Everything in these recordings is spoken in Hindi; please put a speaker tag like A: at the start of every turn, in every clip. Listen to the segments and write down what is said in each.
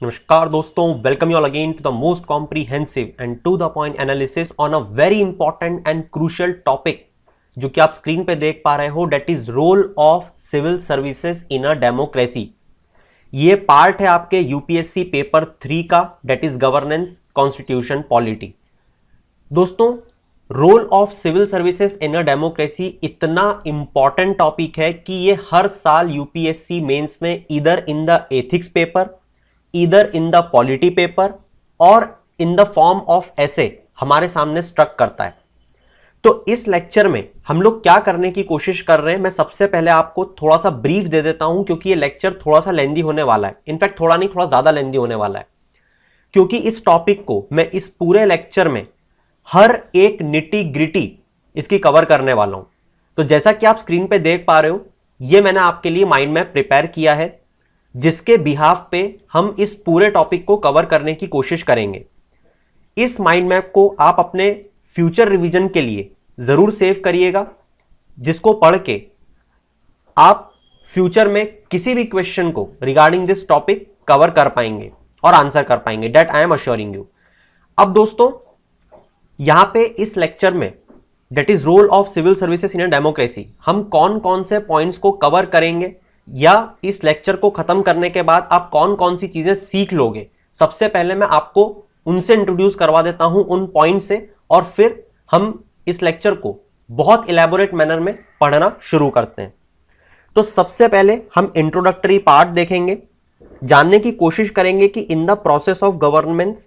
A: नमस्कार दोस्तों, welcome you all again to the most comprehensive and to the point analysis on a very important and crucial topic जो कि आप स्क्रीन पे देख पा रहे हो, that is role of civil services in a democracy. ये पार्ट है आपके यूपीएससी पेपर 3 का, that is governance constitution polity. दोस्तों, role of civil services in a democracy इतना इंपॉर्टेंट टॉपिक है कि ये हर साल यूपीएससी मेंस में इधर in the ethics paper, either in the polity paper और इन द फॉर्म ऑफ ऐसे हमारे सामने स्ट्रक करता है। तो इस लेक्चर में हम लोग क्या करने की कोशिश कर रहे हैं, मैं सबसे पहले आपको थोड़ा सा ब्रीफ दे देता हूं, क्योंकि ये लेक्चर थोड़ा सा लेंदी होने वाला है। इनफैक्ट थोड़ा नहीं, थोड़ा ज्यादा लेंदी होने वाला है, क्योंकि इस टॉपिक को मैं इस पूरे लेक्चर में हर एक निटी ग्रिटी इसकी कवर करने वाला हूं। तो जैसा कि आप स्क्रीन पे देख पा रहे हो, ये मैंने आपके लिए माइंड मैप प्रिपेयर किया है, जिसके बिहाफ पे हम इस पूरे टॉपिक को कवर करने की कोशिश करेंगे। इस माइंड मैप को आप अपने फ्यूचर रिवीजन के लिए जरूर सेव करिएगा, जिसको पढ़ के आप फ्यूचर में किसी भी क्वेश्चन को रिगार्डिंग दिस टॉपिक कवर कर पाएंगे और आंसर कर पाएंगे, that I am assuring you. अब दोस्तों, यहां पे इस लेक्चर में that is role of civil services in a democracy, हम कौन कौन से पॉइंट्स को कवर करेंगे या इस लेक्चर को खत्म करने के बाद आप कौन कौन सी चीजें सीख लोगे, सबसे पहले मैं आपको उनसे इंट्रोड्यूस करवा देता हूं, उन पॉइंट से, और फिर हम इस लेक्चर को बहुत इलेबोरेट मैनर में पढ़ना शुरू करते हैं। तो सबसे पहले हम इंट्रोडक्टरी पार्ट देखेंगे, जानने की कोशिश करेंगे कि in the process of government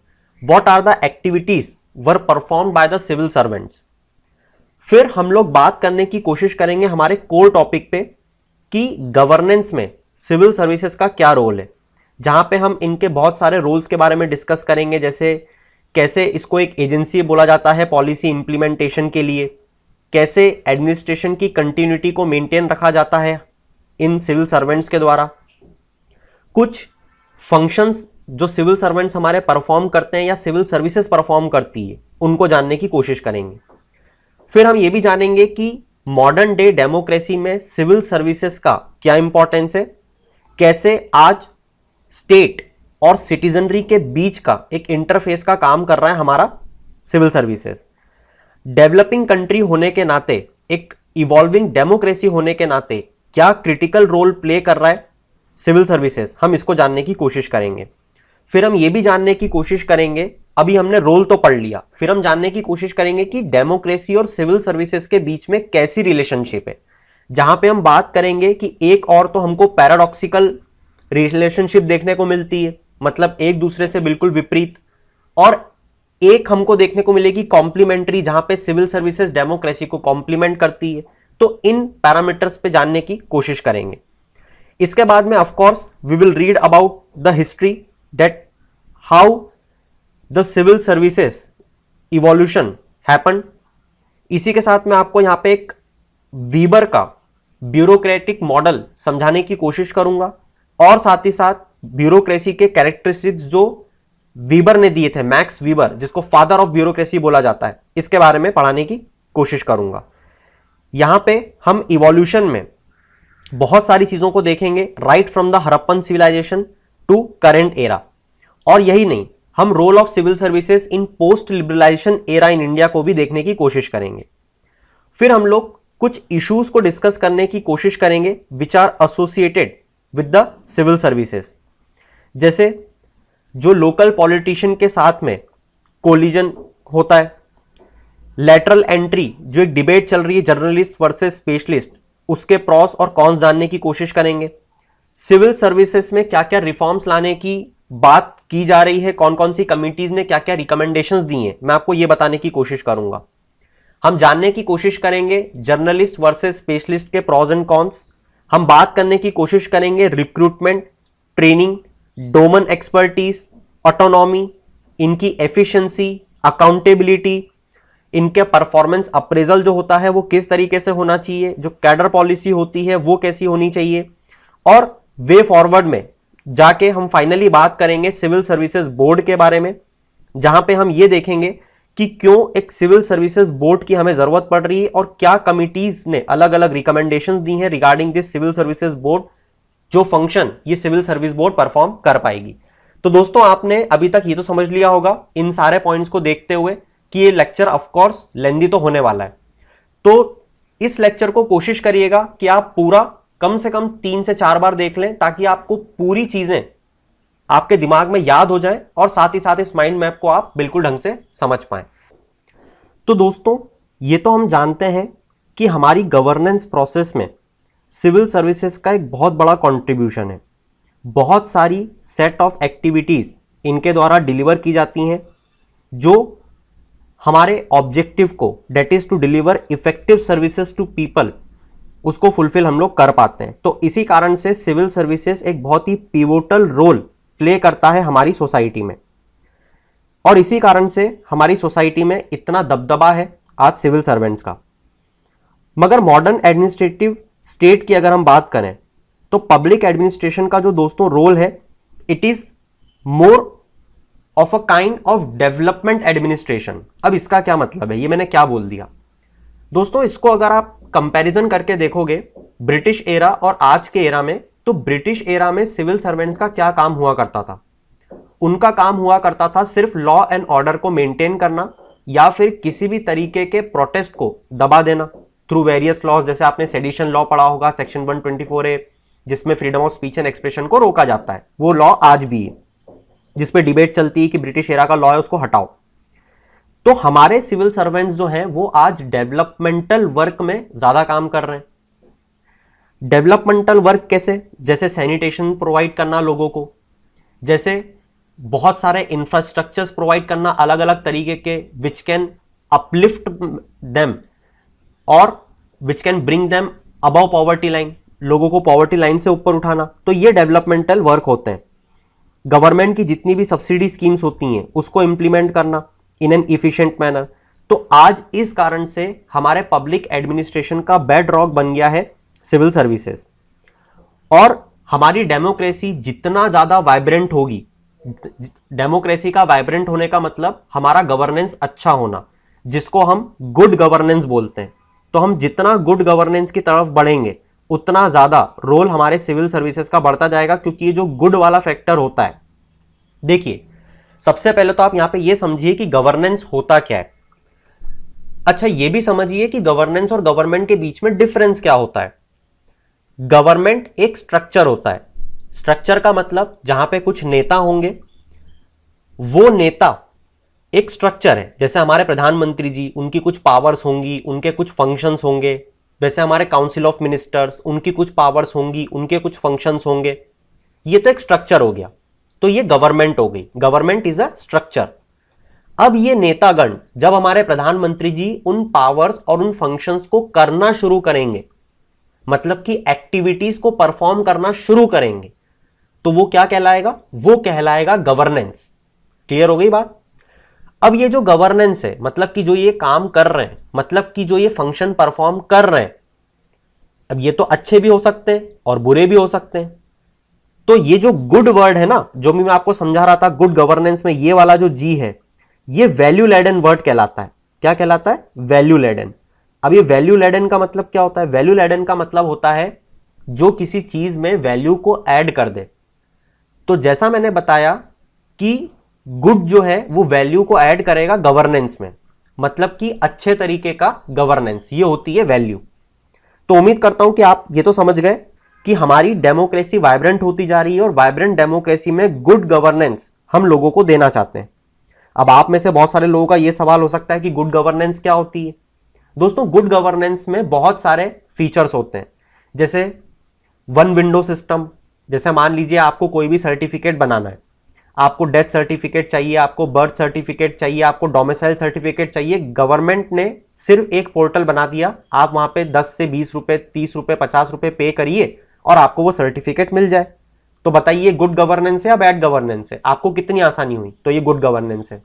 A: what are the activities were performed by the civil servants. फिर हम लोग बात करने की कोशिश करेंगे हमारे कोर टॉपिक पे कि गवर्नेंस में सिविल सर्विसेज का क्या रोल है, जहां पे हम इनके बहुत सारे रोल्स के बारे में डिस्कस करेंगे, जैसे कैसे इसको एक एजेंसी बोला जाता है पॉलिसी इंप्लीमेंटेशन के लिए, कैसे एडमिनिस्ट्रेशन की कंटिन्यूटी को मेंटेन रखा जाता है इन सिविल सर्वेंट्स के द्वारा, कुछ फंक्शंस जो सिविल सर्वेंट्स हमारे परफॉर्म करते हैं या सिविल सर्विसेज परफॉर्म करती है, उनको जानने की कोशिश करेंगे। फिर हम ये भी जानेंगे कि मॉडर्न डे डेमोक्रेसी में सिविल सर्विसेज का क्या इंपॉर्टेंस है, कैसे आज स्टेट और सिटीजनरी के बीच का एक इंटरफेस का काम कर रहा है हमारा सिविल सर्विसेज। डेवलपिंग कंट्री होने के नाते, एक इवॉल्विंग डेमोक्रेसी होने के नाते क्या क्रिटिकल रोल प्ले कर रहा है सिविल सर्विसेज, हम इसको जानने की कोशिश करेंगे। फिर हम ये भी जानने की कोशिश करेंगे, अभी हमने रोल तो पढ़ लिया, फिर हम जानने की कोशिश करेंगे कि डेमोक्रेसी और सिविल सर्विसेज के बीच में कैसी रिलेशनशिप है, जहां पे हम बात करेंगे कि एक और तो हमको पैराडॉक्सिकल रिलेशनशिप देखने को मिलती है, मतलब एक दूसरे से बिल्कुल विपरीत, और एक हमको देखने को मिलेगी कॉम्प्लीमेंट्री, जहां पे सिविल सर्विसेज डेमोक्रेसी को कॉम्प्लीमेंट करती है। तो इन पैरामीटर्स पे जानने की कोशिश करेंगे। इसके बाद में of course we will read about the history, that how the civil services evolution happen. इसी के साथ में आपको यहां पे एक वीबर का ब्यूरोक्रेटिक मॉडल समझाने की कोशिश करूंगा, और साथ ही साथ ब्यूरोक्रेसी के कैरेक्टरिस्टिक्स जो वीबर ने दिए थे, मैक्स वीबर, जिसको फादर ऑफ ब्यूरोक्रेसी बोला जाता है, इसके बारे में पढ़ाने की कोशिश करूंगा। यहां पे हम इवोल्यूशन में बहुत सारी चीजों को देखेंगे, right from the Harappan civilisation to current era. और यही नहीं, हम role of civil services in post liberalisation era in India को भी देखने की कोशिश करेंगे। फिर हम लोग कुछ इश्यूज को डिस्कस करने की कोशिश करेंगे which are associated with the civil services, जैसे जो लोकल पॉलिटिशियन के साथ में कोलिजन होता है, लेटरल एंट्री जो एक डिबेट चल रही है जर्नलिस्ट वर्सेस स्पेशलिस्ट, उसके प्रॉस और कॉन्स जानने की कोशिश करेंगे। सिविल सर्विसेज में क्या क्या रिफॉर्म्स लाने की बात की जा रही है, कौन कौन सी कमिटीज ने क्या क्या रिकमेंडेशंस दी हैं, मैं आपको यह बताने की कोशिश करूंगा। हम जानने की कोशिश करेंगे जर्नलिस्ट वर्सेस स्पेशलिस्ट के प्रॉस एंड कॉन्स। हम बात करने की कोशिश करेंगे recruitment, training, domain expertise, autonomy, इनकी एफिशिएंसी, अकाउंटेबिलिटी, इनके परफॉर्मेंस अप्रेजल जो होता है वो किस तरीके से होना चाहिए, जो कैडर पॉलिसी होती है वो कैसी होनी चाहिए, और वे फॉरवर्ड में जाके हम फाइनली बात करेंगे सिविल सर्विसेज बोर्ड के बारे में, जहां पे हम ये देखेंगे कि क्यों एक सिविल सर्विसेज बोर्ड की हमें जरूरत पड़ रही है और क्या कमिटीज ने अलग अलग रिकमेंडेशंस दी हैं regarding this civil services board, जो फंक्शन ये सिविल सर्विस बोर्ड परफॉर्म कर पाएगी। तो दोस्तों आपने अभी तक ये तो समझ लिया होगा इन सारे पॉइंट्स को देखते हुए कि ये लेक्चर ऑफ कोर्स लेंदी तो होने वाला है। तो इस लेक्चर को कोशिश करिएगा कि आप पूरा कम से कम 3 से 4 बार देख लें, ताकि आपको पूरी चीजें आपके दिमाग में याद हो जाए और साथ ही साथ इस माइंड मैप को आप बिल्कुल ढंग से समझ पाएं। तो दोस्तों ये तो हम जानते हैं कि हमारी गवर्नेंस प्रोसेस में सिविल सर्विसेज का एक बहुत बड़ा कंट्रीब्यूशन है। बहुत सारी सेट ऑफ एक्टिविटीज इनके द्वारा डिलीवर की जाती हैं जो हमारे ऑब्जेक्टिव को, that is to deliver effective services to people, उसको फुलफिल हम लोग कर पाते हैं। तो इसी कारण से सिविल सर्विसेज एक बहुत ही पिवोटल रोल प्ले करता है हमारी सोसाइटी में, और इसी कारण से हमारी सोसाइटी में इतना दबदबा है आज सिविल सर्वेंट्स का। मगर मॉडर्न एडमिनिस्ट्रेटिव स्टेट की अगर हम बात करें तो पब्लिक एडमिनिस्ट्रेशन का जो दोस्तों रोल है, it is more of a kind of development administration. अब इसका क्या मतलब है, ये मैंने क्या बोल दिया दोस्तों? इसको अगर आप कंपैरिजन करके देखोगे ब्रिटिश एरा और आज के एरा में, तो ब्रिटिश एरा में सिविल सर्वेंट्स का क्या काम हुआ करता था? उनका काम हुआ करता था सिर्फ लॉ एंड ऑर्डर को मेंटेन करना, या फिर किसी भी तरीके के प्रोटेस्ट को दबा देना थ्रू वेरियस लॉज। जैसे आपने सेडिशन लॉ पढ़ा होगा, सेक्शन 124A, जिसमें freedom of speech and expression को रोका जाता है। वो लॉ आज भी है, जिसपे डिबेट चलती है कि ब्रिटिश एरा का लॉ है उसको हटाओ। तो हमारे सिविल सर्वेंट्स जो हैं वो आज डेवलपमेंटल वर्क में ज्यादा काम कर रहे हैं। डेवलपमेंटल वर्क कैसे? जैसे सैनिटेशन प्रोवाइड करना लोगों को, जैसे बहुत सारे इंफ्रास्ट्रक्चर्स प्रोवाइड करना अलग अलग तरीके के, विच कैन अपलिफ्ट देम और which can bring them above poverty line, लोगों को पॉवर्टी लाइन से ऊपर उठाना। तो ये डेवलपमेंटल वर्क होते हैं। गवर्नमेंट की जितनी भी सब्सिडी स्कीम्स होती हैं उसको इंप्लीमेंट करना इन एन इफिशिएंट मैनर। तो आज इस कारण से हमारे पब्लिक एडमिनिस्ट्रेशन का बेड रॉक बन गया है सिविल सर्विसेज। और हमारी डेमोक्रेसी जितना ज्यादा वाइब्रेंट होगी, डेमोक्रेसी का वाइब्रेंट होने का मतलब हमारा गवर्नेंस अच्छा होना, जिसको हम गुड गवर्नेंस बोलते हैं। तो हम जितना गुड गवर्नेंस की तरफ बढ़ेंगे उतना ज्यादा रोल हमारे सिविल सर्विसेज का बढ़ता जाएगा, क्योंकि ये जो गुड वाला फैक्टर होता है। देखिए सबसे पहले तो आप यहां पे ये समझिए कि गवर्नेंस होता क्या है। अच्छा ये भी समझिए कि गवर्नेंस और गवर्नमेंट के बीच में डिफरेंस क्या होता है। गवर्नमेंट एक स्ट्रक्चर होता है। स्ट्रक्चर का मतलब जहां पे कुछ नेता होंगे, वो नेता एक स्ट्रक्चर है। जैसे हमारे प्रधानमंत्री जी, उनकी कुछ पावर्स होंगी, उनके कुछ फंक्शंस होंगे। वैसे हमारे काउंसिल ऑफ मिनिस्टर्स, उनकी कुछ पावर्स होंगी, उनके कुछ फंक्शंस होंगे। ये तो एक स्ट्रक्चर हो गया। तो ये गवर्नमेंट हो गई। Government is a structure. अब ये नेतागण, जब हमारे प्रधानमंत्री जी उन पावर्स और उन फंक्शंस को करना शुरू करेंगे, मतलब कि एक्टिविटीज को परफॉर्म करना शुरू करेंगे, तो वो क्या कहलाएगा? वो कहलाएगा गवर्नेंस। क्लियर हो गई बात? अब ये जो गवर्नेंस है, मतलब कि जो ये काम कर रहे हैं, मतलब कि जो ये फंक्शन परफॉर्म कर रहे हैं, अब ये तो अच्छे भी हो सकते हैं और बुरे भी हो सकते हैं। तो ये जो गुड वर्ड है ना, जो मैं आपको समझा रहा था, गुड गवर्नेंस में ये वाला जो जी है, ये वैल्यू लेडन वर्ड कहलाता है। क्या कहलाता है? Value laden. अब ये वैल्यू लेडन का मतलब क्या होता है? वैल्यू लेडन का मतलब होता है जो किसी चीज में वैल्यू को ऐड कर दे। तो जैसा मैंने बताया कि गुड जो है वो वैल्यू को ऐड करेगा गवर्नेंस में, मतलब कि अच्छे तरीके का गवर्नेंस, ये होती है वैल्यू। तो उम्मीद करता हूं कि आप ये तो समझ गए कि हमारी डेमोक्रेसी वाइब्रेंट होती जा रही है, और वाइब्रेंट डेमोक्रेसी में गुड गवर्नेंस हम लोगों को देना चाहते हैं। अब आप में से बहुत सारे लोगों का यह सवाल हो सकता है कि गुड गवर्नेंस क्या होती है? दोस्तों गुड गवर्नेंस में बहुत सारे फीचर्स होते हैं, जैसे वन विंडो सिस्टम। जैसे मान लीजिए आपको कोई भी सर्टिफिकेट बनाना है, आपको डेथ सर्टिफिकेट चाहिए, आपको बर्थ सर्टिफिकेट चाहिए, आपको डोमिसाइल सर्टिफिकेट चाहिए। गवर्नमेंट ने सिर्फ एक पोर्टल बना दिया, आप वहां पे 10 से 20 रुपए, 30 रुपए, 50 रुपए पे करिए और आपको वो सर्टिफिकेट मिल जाए। तो बताइए गुड गवर्नेंस है या बैड गवर्नेंस है? आपको कितनी आसानी हुई, तो ये गुड गवर्नेंस है।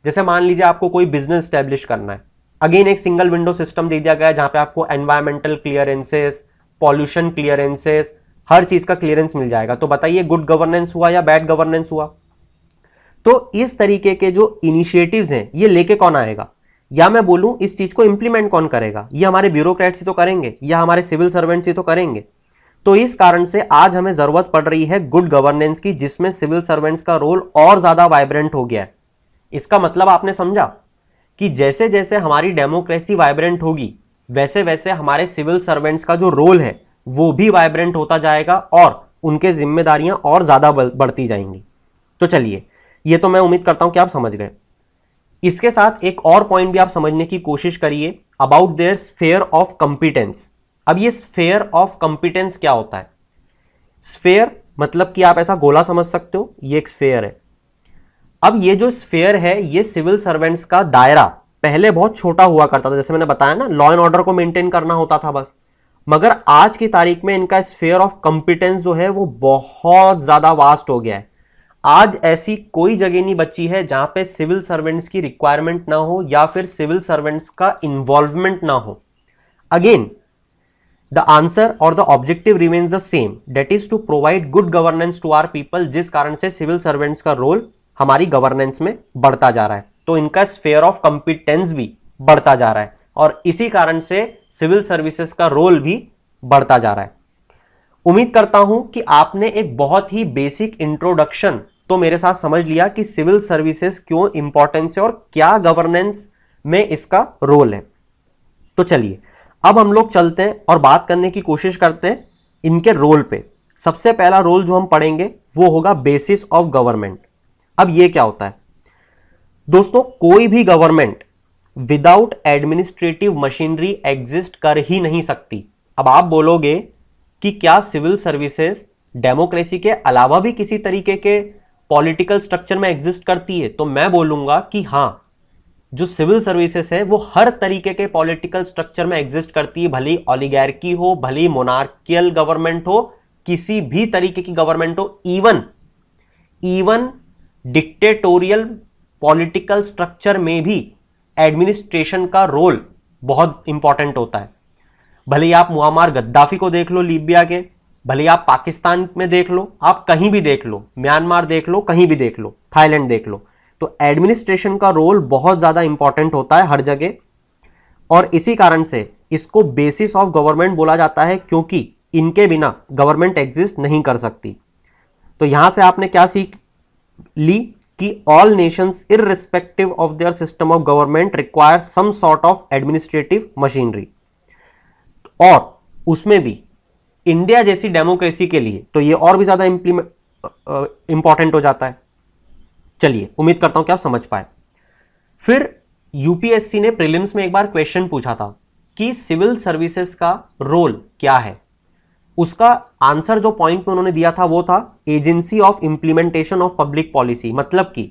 A: जैसे मान लीजिए आपको कोई बिजनेस स्टैब्लिश करना है, अगेन एक सिंगल विंडो सिस्टम दे दिया गया है, जहां पे आपको एनवायरमेंटल क्लियरेंसेस, पॉल्यूशन क्लियरेंसेस, हर चीज का क्लियरेंस मिल जाएगा। तो बताइए गुड गवर्नेंस हुआ या बैड गवर्नेंस हुआ? तो इस तरीके के जो इनिशिएटिव्स हैं ये लेके कौन आएगा, या मैं बोलूं इस चीज को इंप्लीमेंट कौन करेगा? ये हमारे ब्यूरोक्रेट्स ही तो करेंगे, या हमारे सिविल सर्वेंट्स ही तो करेंगे। तो इस कारण से आज हमें जरूरत पड़ रही है गुड गवर्नेंस की, जिसमें सिविल सर्वेंट्स का रोल और ज्यादा वाइब्रेंट हो गया है। इसका मतलब आपने समझा कि जैसे जैसे हमारी डेमोक्रेसी वाइब्रेंट होगी वैसे वैसे हमारे सिविल सर्वेंट्स का जो रोल है वो भी वाइब्रेंट होता जाएगा और उनके जिम्मेदारियां और ज्यादा बढ़ती जाएंगी। तो चलिए, ये तो मैं उम्मीद करता हूं कि आप समझ गए। इसके साथ एक और पॉइंट भी आप समझने की कोशिश करिए about their sphere of competence. अब ये स्फेयर ऑफ कंपिटेंस क्या होता है? स्फेयर मतलब कि आप ऐसा गोला समझ सकते हो, ये एक स्फेयर है। अब ये जो स्फेयर है ये सिविल सर्वेंट्स का दायरा पहले बहुत छोटा हुआ करता था, जैसे मैंने बताया ना, लॉ एंड ऑर्डर को मेंटेन करना होता था बस। मगर आज की तारीख में इनका स्फेयर ऑफ कंपिटेंस जो है वो बहुत ज्यादा वास्ट हो गया है। आज ऐसी कोई जगह नहीं बची है जहां पे सिविल सर्वेंट्स की रिक्वायरमेंट ना हो या फिर सिविल सर्वेंट्स का इन्वॉल्वमेंट ना हो। अगेन द आंसर और the objective remains the same, that is to provide good governance to our people, जिस कारण से सिविल सर्वेंट्स का रोल हमारी गवर्नेंस में बढ़ता जा रहा है। तो इनका स्फेयर ऑफ कंपिटेंस भी बढ़ता जा रहा है और इसी कारण से सिविल सर्विसेज का रोल भी बढ़ता जा रहा है। उम्मीद करता हूं कि आपने एक बहुत ही बेसिक इंट्रोडक्शन तो मेरे साथ समझ लिया कि सिविल सर्विसेज क्यों इंपॉर्टेंस है और क्या गवर्नेंस में इसका रोल है। तो चलिए अब हम लोग चलते हैं और बात करने की कोशिश करते हैं इनके रोल पे। सबसे पहला रोल जो हम पढ़ेंगे वो होगा बेसिस ऑफ गवर्नमेंट। अब ये क्या होता है दोस्तों? कोई भी government without administrative machinery exist कर ही नहीं सकती। अब आप बोलोगे कि क्या सिविल सर्विसेज डेमोक्रेसी के अलावा भी किसी तरीके के पॉलिटिकल स्ट्रक्चर में एग्जिस्ट करती है? तो मैं बोलूंगा कि हां, जो सिविल सर्विसेज है वो हर तरीके के पॉलिटिकल स्ट्रक्चर में एग्जिस्ट करती है, भले ओलिगार्की हो, भले मोनार्कियल गवर्नमेंट हो, किसी भी तरीके की गवर्नमेंट हो, इवन डिक्टेटोरियल पॉलिटिकल स्ट्रक्चर में भी एडमिनिस्ट्रेशन का रोल बहुत इंपॉर्टेंट होता है। भले आप मुअम्मर गद्दाफी को देख लो लीबिया के, भले आप पाकिस्तान में देख लो, आप कहीं भी देख लो, म्यांमार देख लो, कहीं भी देख लो, थाईलैंड देख लो, तो एडमिनिस्ट्रेशन का रोल बहुत ज्यादा इंपॉर्टेंट होता है हर जगह। और इसी कारण से इसको बेसिस ऑफ गवर्नमेंट बोला जाता है, क्योंकि इनके बिना गवर्नमेंट एग्जिस्ट नहीं कर सकती। तो यहां से आपने क्या सीख ली कि all nations irrespective of their system of government require some sort of administrative machinery, और उसमें भी इंडिया जैसी डेमोक्रेसी के लिए तो ये और भी ज्यादा इंपॉर्टेंट हो जाता है। चलिए, उम्मीद करता हूं कि आप समझ पाए। फिर यूपीएससी ने प्रीलिम्स में एक बार क्वेश्चन पूछा था कि सिविल सर्विसेज का रोल क्या है। उसका आंसर जो पॉइंट में उन्होंने दिया था वो था agency of implementation of public policy. मतलब कि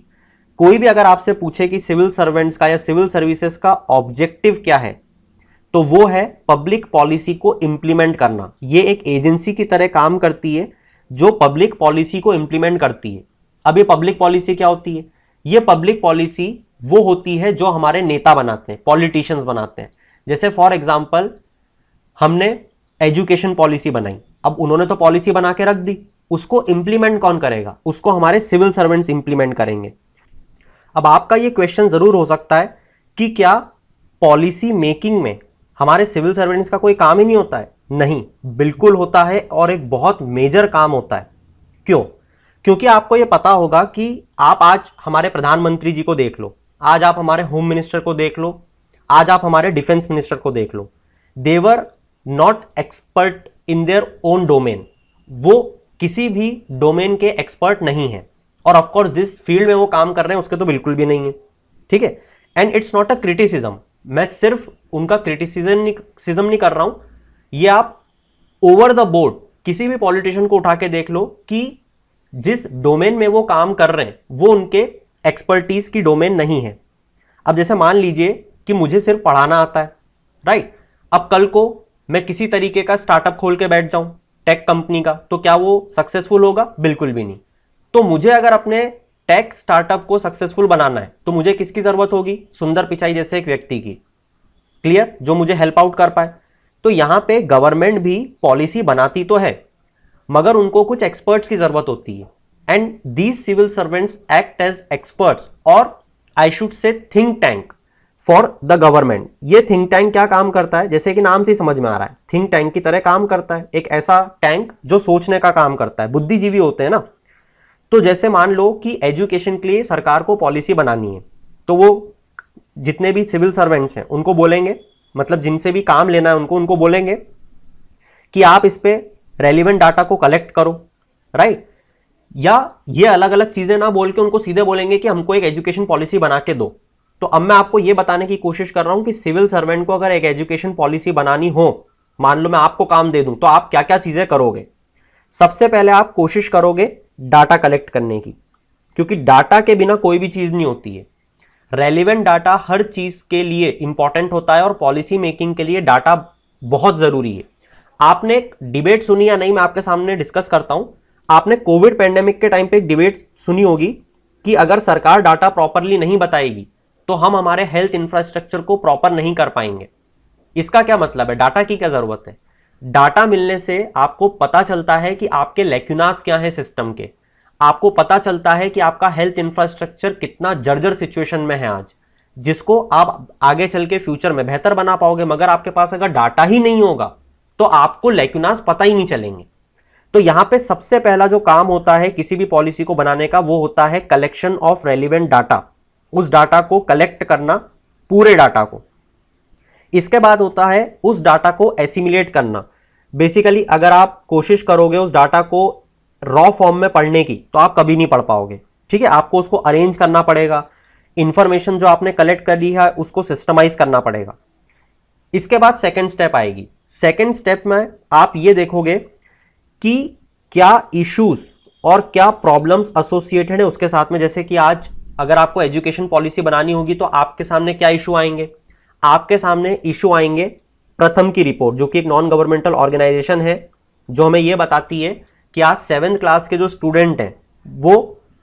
A: कोई भी अगर आपसे पूछे कि सिविल सर्वेंट्स का या सिविल सर्विसेज का ऑब्जेक्टिव क्या है, तो वो है पब्लिक पॉलिसी को इंप्लीमेंट करना। ये एक एजेंसी की तरह काम करती है जो पब्लिक पॉलिसी को इंप्लीमेंट करती है। अब ये पब्लिक पॉलिसी क्या होती है? ये पब्लिक पॉलिसी वो होती है जो हमारे नेता बनाते हैं, पॉलिटिशियंस बनाते हैं। जैसे फॉर एग्जाम्पल हमने एजुकेशन पॉलिसी बनाई, अब उन्होंने तो पॉलिसी बना के रख दी, उसको इंप्लीमेंट कौन करेगा? उसको हमारे सिविल सर्वेंट्स इंप्लीमेंट करेंगे। अब आपका ये क्वेश्चन जरूर हो सकता है कि क्या पॉलिसी मेकिंग में हमारे सिविल सर्वेंट्स का कोई काम ही नहीं होता है? नहीं, बिल्कुल होता है, और एक बहुत मेजर काम होता है। क्यों? क्योंकि आपको यह पता होगा कि आप आज हमारे प्रधानमंत्री जी को देख लो, आज आप हमारे होम मिनिस्टर को देख लो, आज आप हमारे डिफेंस मिनिस्टर को देख लो, they are not expert in their own domain. वो किसी भी डोमेन के एक्सपर्ट नहीं है, और ऑफकोर्स जिस फील्ड में वो काम कर रहे हैं उसके तो बिल्कुल भी नहीं है। ठीक है, and it's not a criticism. मैं सिर्फ उनका क्रिटिसिज्म नहीं कर रहा हूं, ये आप ओवर द बोर्ड किसी भी पॉलिटिशियन को उठा के देख लो कि जिस डोमेन में वो काम कर रहे हैं वो उनके एक्सपर्टीज की डोमेन नहीं है। अब जैसे मान लीजिए कि मुझे सिर्फ पढ़ाना आता है, राइट? अब कल को मैं किसी तरीके का स्टार्टअप खोल के बैठ जाऊं टेक कंपनी का, तो क्या वो सक्सेसफुल होगा? बिल्कुल भी नहीं। तो मुझे अगर अपने टेक स्टार्टअप को सक्सेसफुल बनाना है तो मुझे किसकी जरूरत होगी? सुंदर पिचाई जैसे एक व्यक्ति की। क्लियर? जो मुझे हेल्प आउट कर पाए। तो यहां पे गवर्नमेंट भी पॉलिसी बनाती तो है, मगर उनको कुछ एक्सपर्ट्स की जरूरत होती है, and these civil servants act as experts, और I should say think tank for the government. ये थिंक टैंक क्या काम करता है, जैसे कि नाम से ही समझ में आ रहा है, थिंक टैंक की तरह काम करता है, एक ऐसा टैंक जो सोचने का काम करता है, बुद्धिजीवी होते हैं ना। तो जैसे मान लो कि एजुकेशन के लिए सरकार को पॉलिसी बनानी है, तो वो जितने भी सिविल सर्वेंट्स हैं उनको बोलेंगे, मतलब जिनसे भी काम लेना है उनको बोलेंगे कि आप इस पे रेलिवेंट डाटा को कलेक्ट करो, राइट। या ये अलग अलग चीजें ना बोल के उनको सीधे बोलेंगे कि हमको एक एजुकेशन पॉलिसी बना के दो। तो अब मैं आपको ये बताने की कोशिश कर रहा हूं कि सिविल सर्वेंट को अगर एक एजुकेशन पॉलिसी बनानी हो, मान लो मैं आपको काम दे दूं, तो आप क्या क्या चीजें करोगे। सबसे पहले आप कोशिश करोगे डाटा कलेक्ट करने की, क्योंकि डाटा के बिना कोई भी चीज नहीं होती है। रेलिवेंट डाटा हर चीज के लिए इंपॉर्टेंट होता है और पॉलिसी मेकिंग के लिए डाटा बहुत जरूरी है। आपने एक डिबेट सुनी या नहीं, मैं आपके सामने डिस्कस करता हूं। आपने कोविड पेंडेमिक के टाइम पे एक डिबेट सुनी होगी कि अगर सरकार डाटा प्रॉपरली नहीं बताएगी तो हम हमारे हेल्थ इंफ्रास्ट्रक्चर को प्रॉपर नहीं कर पाएंगे। इसका क्या मतलब है, डाटा की क्या जरूरत है। डाटा मिलने से आपको पता चलता है कि आपके लेक्यूनास क्या है सिस्टम के, आपको पता चलता है कि आपका हेल्थ इंफ्रास्ट्रक्चर कितना जर्जर सिचुएशन में है आज, जिसको आप आगे चल के फ्यूचर में बेहतर बना पाओगे। मगर आपके पास अगर डाटा ही नहीं होगा तो आपको लेक्यूनास पता ही नहीं चलेंगे। तो यहां पे सबसे पहला जो काम होता है किसी भी पॉलिसी को बनाने का, वो होता है कलेक्शन ऑफ रेलिवेंट डाटा, उस डाटा को कलेक्ट करना, पूरे डाटा को। इसके बाद होता है उस डाटा को एसिमिलेट करना। बेसिकली अगर आप कोशिश करोगे उस डाटा को रॉ फॉर्म में पढ़ने की तो आप कभी नहीं पढ़ पाओगे, ठीक है। आपको उसको अरेंज करना पड़ेगा, इंफॉर्मेशन जो आपने कलेक्ट कर ली है उसको सिस्टमाइज करना पड़ेगा। इसके बाद सेकेंड स्टेप आएगी। सेकेंड स्टेप में आप ये देखोगे कि क्या इश्यूज और क्या प्रॉब्लम्स एसोसिएटेड है उसके साथ में। जैसे कि आज अगर आपको एजुकेशन पॉलिसी बनानी होगी तो आपके सामने क्या इशू आएंगे, आपके सामने इशू आएंगे प्रथम की रिपोर्ट, जो कि एक नॉन गवर्नमेंटल ऑर्गेनाइजेशन है, जो हमें यह बताती है कि आज 7th क्लास के जो स्टूडेंट हैं वो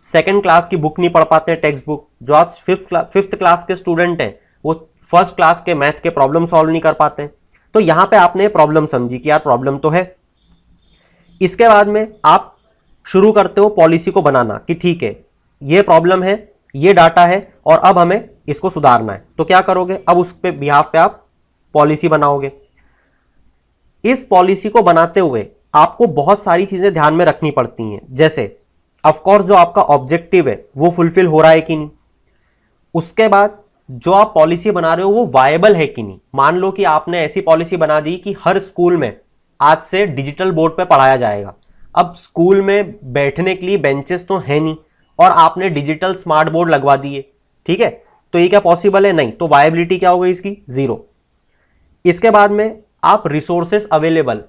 A: 2nd क्लास की बुक नहीं पढ़ पाते हैं, टेक्स्ट बुक। जो आज 5th क्लास के स्टूडेंट हैं वो 1st क्लास के मैथ के प्रॉब्लम सॉल्व नहीं कर पाते हैं। तो यहां पे आपने प्रॉब्लम समझी कि यार प्रॉब्लम तो है। इसके बाद में आप शुरू करते हो पॉलिसी को बनाना कि ठीक है ये प्रॉब्लम है, ये डाटा है और अब हमें इसको सुधारना है। तो क्या करोगे, अब उस पे बिहाफ पे आप पॉलिसी बनाओगे। इस पॉलिसी को बनाते हुए आपको बहुत सारी चीजें ध्यान में रखनी पड़ती हैं, जैसे ऑफकोर्स जो आपका ऑब्जेक्टिव है वो फुलफिल हो रहा है कि नहीं। उसके बाद जो आप पॉलिसी बना रहे हो वो वायबल है कि नहीं। मान लो कि आपने ऐसी पॉलिसी बना दी कि हर स्कूल में आज से डिजिटल बोर्ड पे पढ़ाया जाएगा। अब स्कूल में बैठने के लिए बेंचेस तो है नहीं और आपने डिजिटल स्मार्ट बोर्ड लगवा दिए, ठीक है। तो ये क्या पॉसिबल है, नहीं। तो वायबिलिटी क्या हो गई इसकी, 0। इसके बाद में आप रिसोर्सेस अवेलेबल।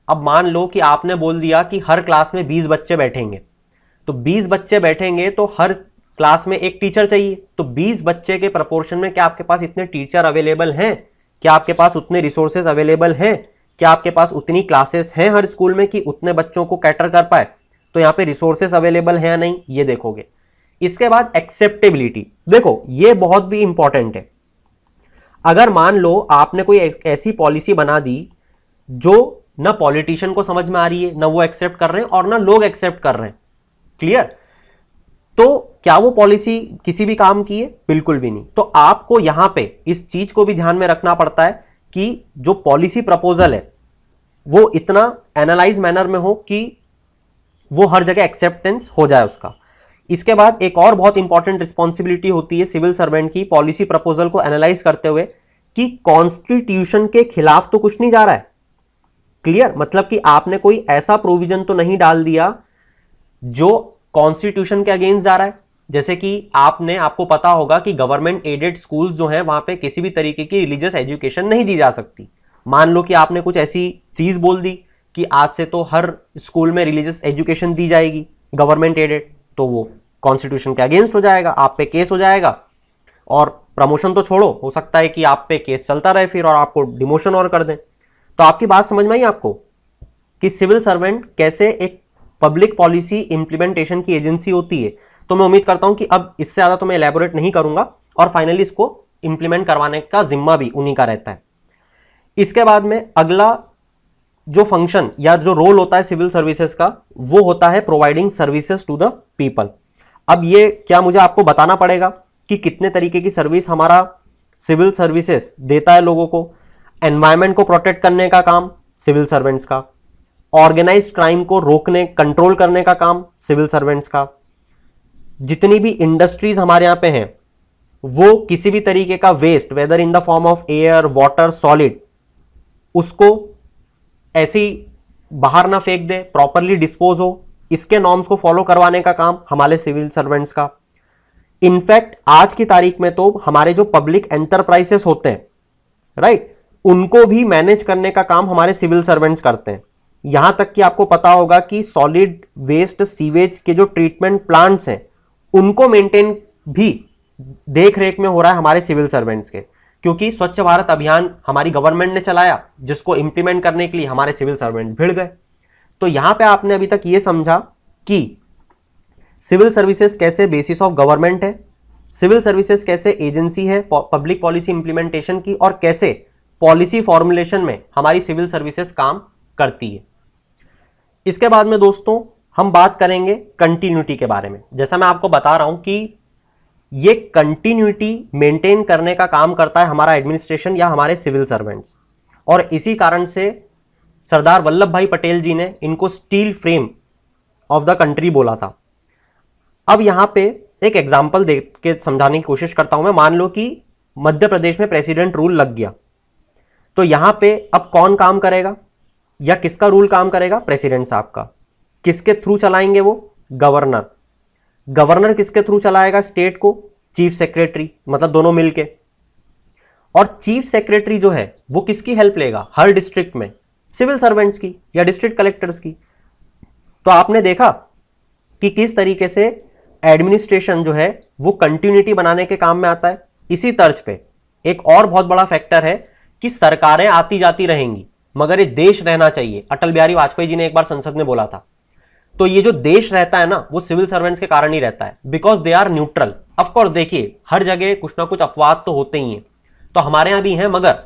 A: अब मान लो कि आपने बोल दिया कि हर क्लास में 20 बच्चे बैठेंगे, तो 20 बच्चे बैठेंगे तो हर क्लास में एक टीचर चाहिए। तो 20 बच्चे के प्रपोर्शन में क्या आपके पास इतने टीचर अवेलेबल हैं, क्या आपके पास उतने रिसोर्सेज अवेलेबल हैं, क्या आपके पास उतनी क्लासेस हैं हर स्कूल में कि उतने बच्चों को कैटर कर पाए। तो यहां पे रिसोर्सेस अवेलेबल है या नहीं ये देखोगे। इसके बाद एक्सेप्टेबिलिटी, देखो ये बहुत भी इंपॉर्टेंट है। अगर मान लो आपने कोई ऐसी पॉलिसी बना दी जो ना पॉलिटिशियन को समझ में आ रही है, ना वो एक्सेप्ट कर रहे हैं और ना लोग एक्सेप्ट कर रहे हैं, क्लियर, तो क्या वो पॉलिसी किसी भी काम की है, बिल्कुल भी नहीं। तो आपको यहां पे इस चीज को भी ध्यान में रखना पड़ता है कि जो पॉलिसी प्रपोजल है वो इतना एनालाइज मैनर में हो कि वो हर जगह एक्सेप्टेंस हो जाए उसका। इसके बाद एक और बहुत इंपॉर्टेंट रिस्पॉन्सिबिलिटी होती है सिविल सर्वेंट की पॉलिसी प्रपोजल को एनालाइज करते हुए कि कॉन्स्टिट्यूशन के खिलाफ तो कुछ नहीं जा रहा है, क्लियर। मतलब कि आपने कोई ऐसा प्रोविजन तो नहीं डाल दिया जो कॉन्स्टिट्यूशन के अगेंस्ट जा रहा है। जैसे कि आपको पता होगा कि गवर्नमेंट एडेड स्कूल्स जो हैं वहां पे किसी भी तरीके की रिलीजियस एजुकेशन नहीं दी जा सकती। मान लो कि आपने कुछ ऐसी चीज बोल दी कि आज से तो हर स्कूल में रिलीजियस एजुकेशन दी जाएगी गवर्नमेंट एडेड, तो वो कॉन्स्टिट्यूशन के अगेंस्ट हो जाएगा, आप पे केस हो जाएगा और प्रमोशन तो छोड़ो, हो सकता है कि आप पे केस चलता रहे फिर और आपको डिमोशन और कर दें। तो आपकी बात समझ में आई आपको कि सिविल सर्वेंट कैसे एक पब्लिक पॉलिसी इंप्लीमेंटेशन की एजेंसी होती है। तो मैं उम्मीद करता हूं कि अब इससे ज्यादा तो मैं एलैबोरेट नहीं करूंगा और फाइनली इसको इंप्लीमेंट करवाने का जिम्मा भी उन्हीं का रहता है। इसके बाद में अगला जो फंक्शन या जो रोल होता है सिविल सर्विसेज का वो होता है providing services to the people. अब ये क्या मुझे आपको बताना पड़ेगा कि कितने तरीके की सर्विस हमारा सिविल सर्विसेज देता है लोगों को। एनवायरमेंट को प्रोटेक्ट करने का काम सिविल सर्वेंट्स का। ऑर्गेनाइज्ड क्राइम को रोकने कंट्रोल करने का काम सिविल सर्वेंट्स का। जितनी भी इंडस्ट्रीज हमारे यहां पे हैं वो किसी भी तरीके का waste whether in the form of air, water, solid, उसको ऐसे ही बाहर ना फेंक दे, प्रॉपरली डिस्पोज हो, इसके नॉर्म्स को फॉलो करवाने का काम हमारे सिविल सर्वेंट्स का। इनफैक्ट आज की तारीख में तो हमारे जो पब्लिक एंटरप्राइजेस होते हैं, राइट, उनको भी मैनेज करने का काम हमारे सिविल सर्वेंट्स करते हैं। यहां तक कि आपको पता होगा कि सॉलिड वेस्ट सीवेज के जो ट्रीटमेंट प्लांट्स हैं उनको मेंटेन भी देख रेख में हो रहा है हमारे सिविल सर्वेंट्स के, क्योंकि स्वच्छ भारत अभियान हमारी गवर्नमेंट ने चलाया, जिसको इंप्लीमेंट करने के लिए हमारे सिविल सर्वेंट्स भिड़ गए। तो यहां पे आपने अभी तक ये समझा कि सिविल सर्विसेज कैसे बेसिस ऑफ गवर्नमेंट है, सिविल सर्विसेज कैसे एजेंसी है पब्लिक पॉलिसी इंप्लीमेंटेशन की, और कैसे पॉलिसी फॉर्मुलेशन में हमारी सिविल सर्विसेज काम करती है। इसके बाद में दोस्तों हम बात करेंगे कंटिन्यूटी के बारे में। जैसा मैं आपको बता रहा हूं कि ये कंटिन्यूटी मेंटेन करने का काम करता है हमारा एडमिनिस्ट्रेशन या हमारे सिविल सर्वेंट्स, और इसी कारण से सरदार वल्लभ भाई पटेल जी ने इनको steel frame of the country बोला था। अब यहां पे एक एग्जांपल दे के समझाने की कोशिश करता हूं मैं। मान लो कि मध्य प्रदेश में प्रेसिडेंट रूल लग गया, तो यहां पे अब कौन काम करेगा या किसका रूल काम करेगा? प्रेसिडेंट साहब का। किसके थ्रू चलाएंगे वो? गवर्नर। गवर्नर किसके थ्रू चलाएगा स्टेट को? चीफ सेक्रेटरी, मतलब दोनों मिलके। और चीफ सेक्रेटरी जो है वो किसकी हेल्प लेगा हर डिस्ट्रिक्ट में? सिविल सर्वेंट्स की या डिस्ट्रिक्ट कलेक्टर्स की। तो आपने देखा कि किस तरीके से एडमिनिस्ट्रेशन जो है वो कंटिन्यूटी बनाने के काम में आता है। इसी तर्ज पे एक और बहुत बड़ा फैक्टर है कि सरकारें आती जाती रहेंगी मगर ये देश रहना चाहिए। अटल बिहारी वाजपेयी जी ने एक बार संसद में बोला था। तो ये जो देश रहता है ना वो सिविल सर्वेंट्स के कारण ही रहता है, because they are neutral. Of course देखिए हर जगह कुछ ना कुछ अपवाद तो होते ही हैं, तो हमारे यहां भी हैं, मगर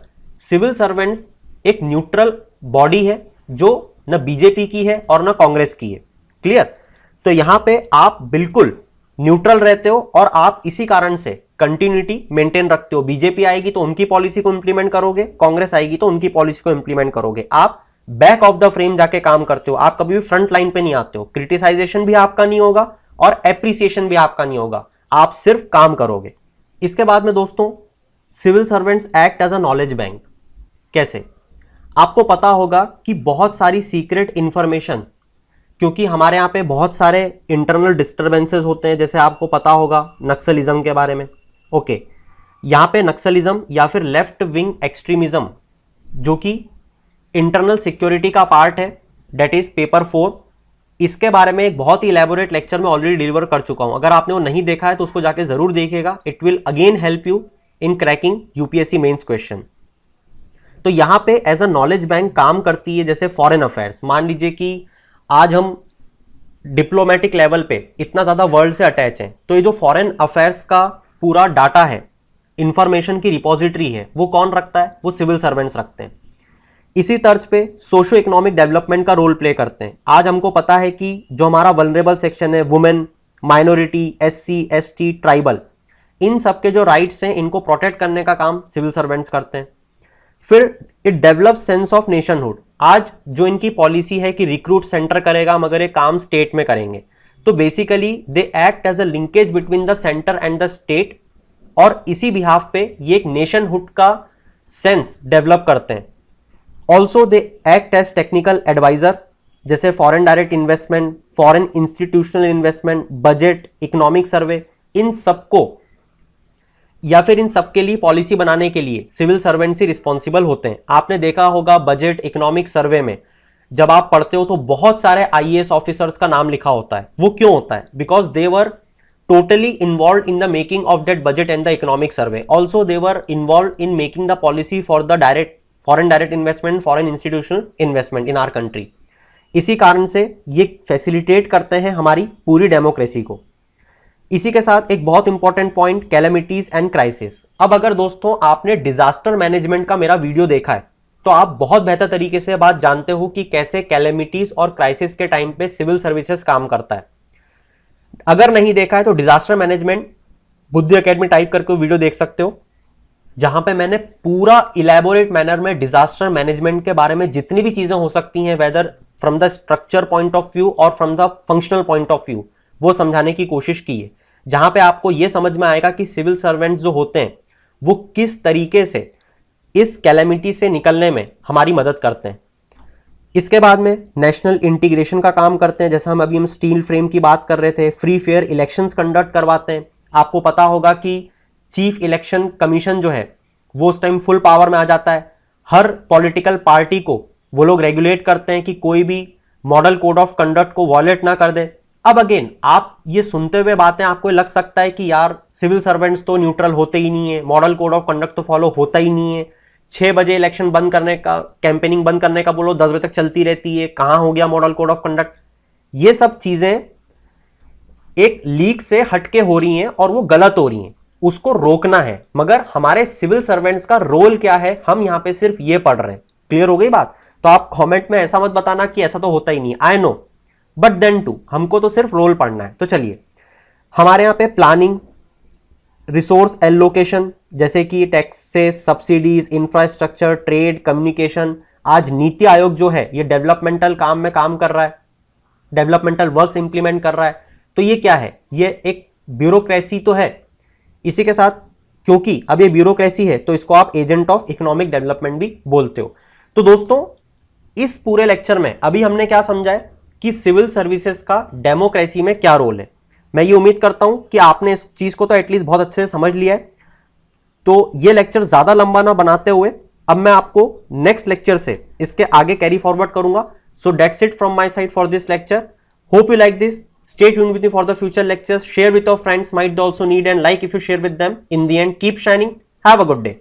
A: सिविल सर्वेंट्स एक न्यूट्रल बॉडी है जो न बीजेपी की है और न कांग्रेस की है। क्लियर? तो यहां पे आप बिल्कुल न्यूट्रल रहते हो और आप इसी कारण से कंटिन्यूटी मेंटेन रखते हो। बीजेपी आएगी तो उनकी पॉलिसी को इंप्लीमेंट करोगे, कांग्रेस आएगी तो उनकी पॉलिसी को इंप्लीमेंट करोगे। आप बैक ऑफ द फ्रेम जाके काम करते हो, आप कभी भी फ्रंट लाइन पे नहीं आते हो। क्रिटिसाइजेशन भी आपका नहीं होगा और एप्रिसिएशन भी आपका नहीं होगा, आप सिर्फ काम करोगे। इसके बाद में दोस्तों civil servants act as a knowledge bank. कैसे? आपको पता होगा कि बहुत सारी सीक्रेट इंफॉर्मेशन, क्योंकि हमारे यहां पे बहुत सारे इंटरनल डिस्टर्बेंसेस होते हैं, जैसे आपको पता होगा नक्सलिज्म के बारे में। ओके, यहां पे नक्सलिज्म या फिर लेफ्ट विंग एक्सट्रीमिज्म जो कि इंटरनल सिक्योरिटी का पार्ट है, डेट इज पेपर 4। इसके बारे में एक बहुत ही इलेबोरेट लेक्चर में ऑलरेडी डिलीवर कर चुका हूं। अगर आपने वो नहीं देखा है तो उसको जाके जरूर देखिएगा। It will again help you in cracking UPSC mains question. तो यहां पे एज अ नॉलेज बैंक काम करती है। जैसे फॉरेन अफेयर्स, मान लीजिए कि आज हम डिप्लोमेटिक लेवल पे इतना ज्यादा वर्ल्ड से अटैच हैं, तो ये जो फॉरेन अफेयर्स का पूरा डाटा है, इंफॉर्मेशन की रिपोजिटरी है, वो कौन रखता है? वो सिविल सर्वेंट्स रखते हैं। इसी तर्ज पे सोशियो इकोनॉमिक डेवलपमेंट का रोल प्ले करते हैं। आज हमको पता है कि जो हमारा वल्नरेबल सेक्शन है, women, minority, SC, ST, tribal, इन सब के जो राइट्स हैं इनको प्रोटेक्ट करने का काम सिविल सर्वेंट्स करते हैं। फिर it develop sense of nationhood. आज जो इनकी पॉलिसी है कि रिक्रूट सेंटर करेगा मगर ये काम स्टेट में करेंगे, तो basically they act as a linkage between the centre and the state, और इसी बिहाफ पे ये एक नेशनहुड का सेंस डेवलप करते हैं। Also they act as technical adviser, जैसे foreign direct investment, foreign institutional investment, budget, economic survey, इन सबको या फिर इन सबके लिए पॉलिसी बनाने के लिए सिविल सर्वेंट्स ही रिस्पॉन्सिबल होते हैं। आपने देखा होगा बजट, इकोनॉमिक सर्वे में जब आप पढ़ते हो तो बहुत सारे आईएएस ऑफिसर्स का नाम लिखा होता है। वो क्यों होता है? Because they were totally involved in the making of that budget and the economic survey. Also they were involved in making the policy for the foreign direct investment, foreign institutional investment in our country. इसी कारण से ये फैसिलिटेट करते हैं हमारी पूरी डेमोक्रेसी को। इसी के साथ एक बहुत important point, calamities and crisis. अब अगर दोस्तों आपने डिजास्टर मैनेजमेंट का मेरा वीडियो देखा है तो आप बहुत बेहतर तरीके से बात जानते हो कि कैसे कैलेमिटीज और क्राइसिस के टाइम पे सिविल सर्विसेज काम करता है। अगर नहीं देखा है तो disaster management Buddhi academy type करके वीडियो देख सकते हो। जहां पे मैंने पूरा इलेबोरेट मैनर में डिजास्टर मैनेजमेंट के बारे में जितनी भी चीजें हो सकती हैं, whether from the structure point of view और from the functional point of view, वो समझाने की कोशिश की है, जहां पे आपको यह समझ में आएगा कि सिविल सर्वेंट्स जो होते हैं वो किस तरीके से इस कैलेमिटी से निकलने में हमारी मदद करते हैं। इसके बाद में नेशनल इंटीग्रेशन का काम करते हैं, जैसा हम स्टील फ्रेम की बात कर रहे थे, फ्री फेयर इलेक्शंस कंडक्ट करवाते हैं। आपको पता होगा कि चीफ इलेक्शन कमीशन जो है वो उस टाइम फुल पावर में आ जाता है। हर पॉलिटिकल पार्टी को वो लोग रेगुलेट करते हैं कि कोई भी मॉडल कोड ऑफ कंडक्ट को वॉयलेट ना कर दे। अब अगेन आप ये सुनते हुए बातें आपको लग सकता है कि यार सिविल सर्वेंट्स तो न्यूट्रल होते ही नहीं है, मॉडल कोड ऑफ कंडक्ट तो फॉलो होता ही नहीं है, 6 बजे इलेक्शन बंद करने का, कैंपेनिंग बंद करने का बोलो 10 बजे तक चलती रहती है, कहां हो गया मॉडल कोड ऑफ कंडक्ट। ये सब चीजें एक लीक से हटके हो रही हैं और वो गलत हो रही हैं, उसको रोकना है। मगर हमारे सिविल सर्वेंट्स का रोल क्या है, हम यहां पे सिर्फ ये पढ़ रहे हैं। क्लियर हो गई बात? तो आप कमेंट में ऐसा मत बताना कि ऐसा तो होता ही नहीं, I know, but then too हमको तो सिर्फ रोल पढ़ना है। तो चलिए, हमारे यहां पे प्लानिंग, रिसोर्स एलोकेशन जैसे कि taxes, subsidies, infrastructure, trade, communication. आज नीति आयोग जो है ये डेवलपमेंटल काम में काम कर रहा है, डेवलपमेंटल वर्क्स इंप्लीमेंट कर रहा है। तो ये क्या है? ये एक ब्यूरोक्रेसी तो है। इसी के साथ, क्योंकि अब ये ब्यूरोक्रेसी है तो इसको आप एजेंट ऑफ इकोनॉमिक डेवलपमेंट भी बोलते हो। तो दोस्तों, इस पूरे लेक्चर में अभी हमने क्या समझा है कि सिविल सर्विसेज का डेमोक्रेसी में क्या रोल है। मैं ये उम्मीद करता हूं कि आपने इस चीज को तो एटलीस्ट बहुत अच्छे से समझ लिया है। तो ये लेक्चर ज्यादा लंबा ना बनाते हुए अब मैं आपको नेक्स्ट लेक्चर से इसके आगे कैरी फॉरवर्ड करूंगा। So that's it from my side for this lecture. Hope you like this. Stay tuned with me for the future lectures. Share with your friends, might also need, and like if you share with them. In the end, keep shining. Have a good day.